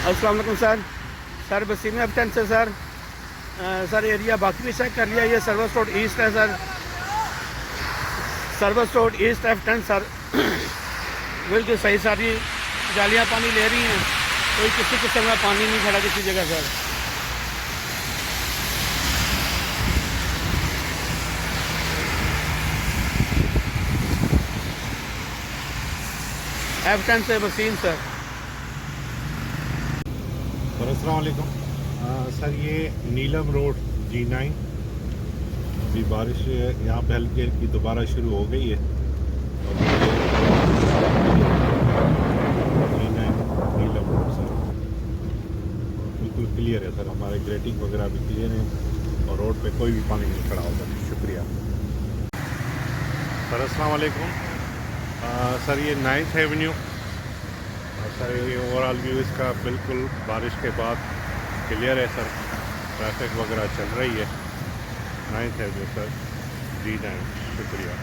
अस्सलाम वालेकुम sir Wasim F10 से सर एरिया बाकी भी चेक कर लिया। ये सर्विस रोड ईस्ट है sir, service road east F10 sir. बिल्कुल सही, सारी जालियाँ पानी ले रही हैं, कोई किसी किस्म का पानी नहीं खड़ा किसी जगह सर। F10 से वसीम सर। अस्सलाम वालेकुम सर, ये नीलम रोड G9, अभी बारिश यहाँ पे हल्की हल्की दोबारा शुरू हो गई है। और G9 नीलम रोड सर बिल्कुल क्लियर है सर, हमारे ग्रेटिंग वगैरह भी क्लियर है और रोड पे कोई भी पानी नहीं खड़ा होगा। शुक्रिया सर। अस्सलाम वालेकुम सर, ये 9th एवेन्यू सर, ये ओवरऑल व्यू इसका बिल्कुल बारिश के बाद क्लियर है सर, ट्रैफिक वगैरह चल रही है। 9th Avenue sir G9। शुक्रिया।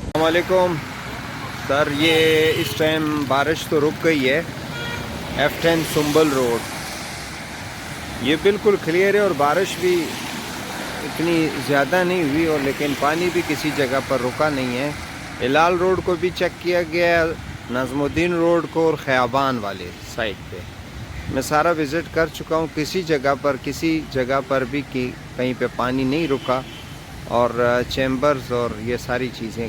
अस्सलामुअलैकुम सर, ये इस टाइम बारिश तो रुक गई है। F10 सुंबल रोड ये बिल्कुल क्लियर है और बारिश भी इतनी ज़्यादा नहीं हुई, और लेकिन पानी भी किसी जगह पर रुका नहीं है। हिलाल रोड को भी चेक किया गया, नज़मुद्दीन रोड को और ख़याबान वाले साइड पे मैं सारा विज़िट कर चुका हूँ। किसी जगह पर भी कहीं पे पानी नहीं रुका, और चैम्बर्स और ये सारी चीज़ें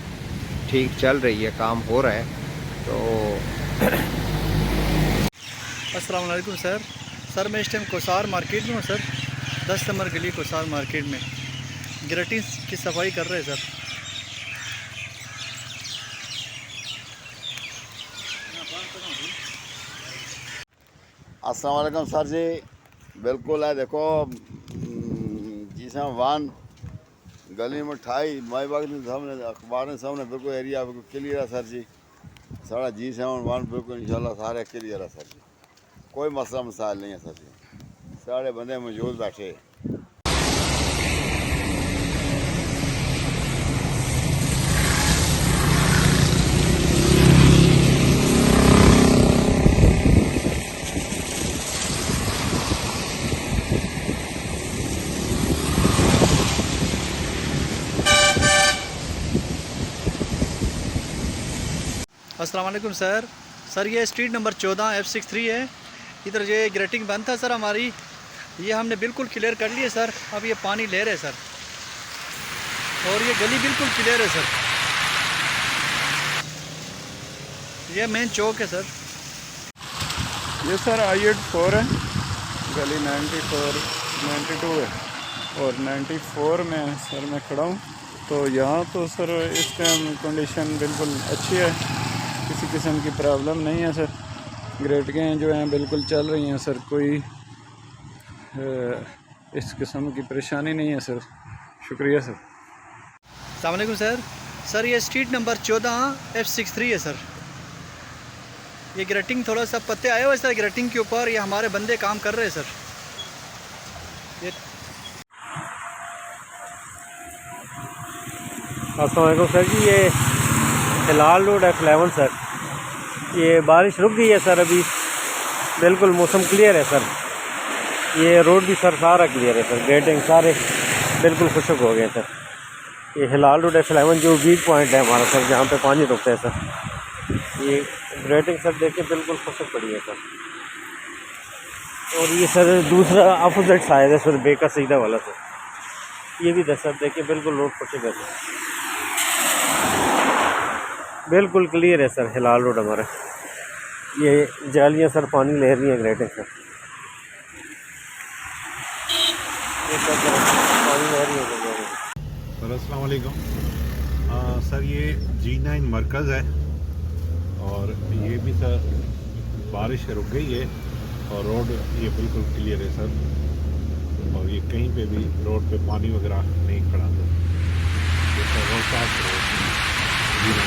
ठीक चल रही है, काम हो रहा है। तो अस्सलाम वालेकुम सर मैं इस टाइम कोसार मार्केट में हूँ सर, 10 नंबर गली कोसार मार्केट में ग्रेटिंग की सफाई कर रहे हैं सर। अस्सलाम वालेकुम सर जी, बिल्कुल है। देखो जिसमें वान गली में ठाई माई बाग ने सामने अखबार ने सामने बिल्कुल एरिया बिल्कुल क्लियर है सर जी। सारा G7 बिल्कुल इंशाल्लाह सारे क्लियर है सर जी, कोई मसला मसाइल नहीं है सर जी। सारे बंदे मौजूद बैठे। अस्सलाम वालेकुम सर ये स्ट्रीट नंबर 14 F63 है। इधर ये ग्रेटिंग बंद था सर हमारी, ये हमने बिल्कुल क्लियर कर लिया सर। अब ये पानी ले रहे सर, और ये गली बिल्कुल क्लियर है सर। ये मेन चौक है सर। ये सर I-8 है, गली 94 92 है और 94 में सर मैं खड़ा हूँ। तो यहाँ तो सर इस टाइम कंडीशन बिल्कुल अच्छी है, किसी किस्म की प्रॉब्लम नहीं है सर। ग्रेटिंगें जो हैं बिल्कुल चल रही हैं सर, कोई इस किस्म की परेशानी नहीं है सर। शुक्रिया सर। अस्सलाम वालेकुम सर ये स्ट्रीट नंबर 14 F63 है सर। ये ग्रेटिंग थोड़ा सा पत्ते आए हुए सर ग्रेटिंग के ऊपर, ये हमारे बंदे काम कर रहे हैं सर। ये अस्सलाम वालेकुम सर जी, ये हिलाल रोड F11 सर, ये बारिश रुक गई है सर, अभी बिल्कुल मौसम क्लियर है सर। ये रोड भी सर सारा क्लियर है सर, ग्रेटिंग सारे बिल्कुल खुशक हो गए सर। ये हिलाल रोड F11 जो वीक पॉइंट है हमारा सर, जहाँ पे पानी रुकता है सर, ये ग्रेटिंग सर देखिए बिल्कुल खुशक पड़ी है सर। और ये सर दूसरा अपोजिट साइड है सर, बेका सीधा वाला सर, ये भी सर देखिए बिल्कुल रोड खुशक है सर, बिल्कुल क्लियर है सर हिलाल रोड हमारा। ये जालियाँ सर पानी ले रही हैं ग्रेटिंग सर, ये सब पानी ले रही है सर। अस्सलाम वालेकुम सर, ये G9 मरकज़ है और ये भी सर बारिश रुक गई है और रोड ये बिल्कुल क्लियर है सर, और ये कहीं पे भी रोड पे पानी वगैरह नहीं खड़ा था। ये सर रोड साफ रोड G9।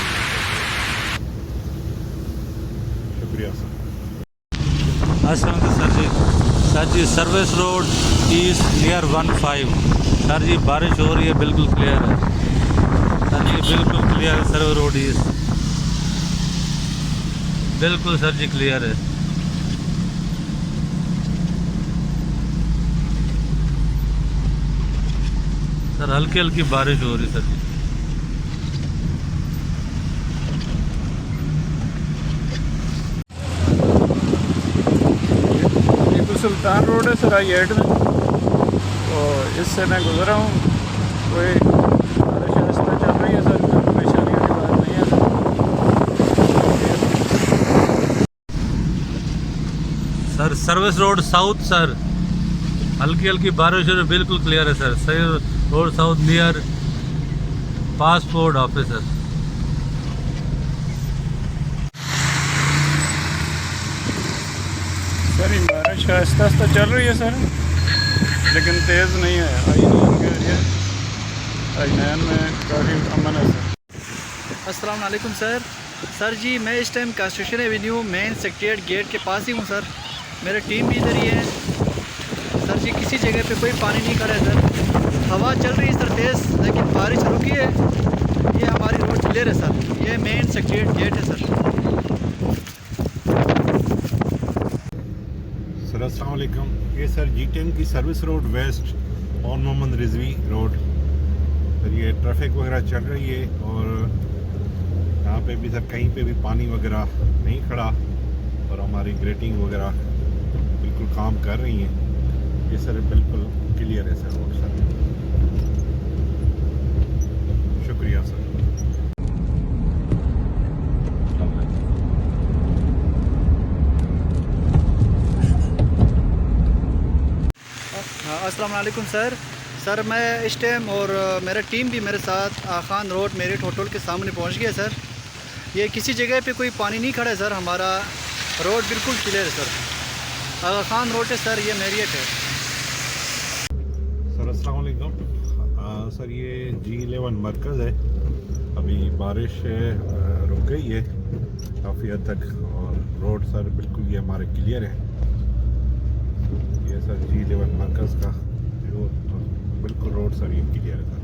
शुक्रिया सर। अस्सलाम वालेकुम sir ji service road east near 15 sir ji बारिश हो रही है बिल्कुल क्लियर है सर जी बिल्कुल क्लियर है सर्विस रोड ईस्ट बिल्कुल सर जी क्लियर है सर हल्की हल्की बारिश हो रही है सर जी टीपू सुल्तान रोड है सर आई 8 में, तो इससे मैं गुजरा हूँ। कोई बारिश आहिस्ता चल रही है सर, कोई परेशानी वाली बात नहीं है sir service road south sir हल्की हल्की बारिश हो रही बिल्कुल क्लियर है sir service road south near passport office sir sir. ये बारिश आहिस्ता आहिस्ता चल रही है सर, लेकिन तेज़ नहीं है। आई 9 के एरिया, आई 9 में काफ़ी अमन है सर। अस्सलाम वालेकुम सर जी मैं इस time construction avenue main secretariat gate के पास ही हूँ सर। मेरी टीम भी इधर ही है सर जी। किसी जगह पे कोई पानी नहीं खड़ा है सर। हवा चल रही है सर तेज़, लेकिन बारिश रुकी है। ये हमारी रोड क्लियर है सर। ये मेन सेक्रेटरीट गेट है सर। सर अस्सलाम वालेकुम। ये सर G10 की सर्विस रोड वेस्ट और मोहम्मद रिजवी रोड सर ये ट्रैफिक वगैरह चल रही है और यहाँ पे भी सर कहीं पे भी पानी वगैरह नहीं खड़ा और हमारी ग्रेटिंग वगैरह बिल्कुल काम कर रही हैं। ये सर बिल्कुल क्लियर है सर रोड सर। शुक्रिया सर। अस्सलाम वालेकुम सर मैं इस टाइम और मेरा टीम भी मेरे साथ खान रोड मेरिट होटल के सामने पहुंच गया सर। ये किसी जगह पे कोई पानी नहीं खड़ा है सर। हमारा रोड बिल्कुल क्लियर है सर। आगा खान रोड है सर, ये मेरिट है। सर अस्सलाम वालेकुम। सर ये G11 मरकज़ है। अभी बारिश रुक गई है काफ़ी हद तक और रोड सर बिल्कुल ये हमारे क्लियर है। ये सर G11 मरकज़ का जो बिल्कुल रोड सर ये क्लियर है सर।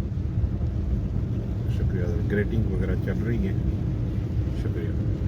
शुक्रिया सर। ग्रेटिंग वगैरह चल रही है। शुक्रिया।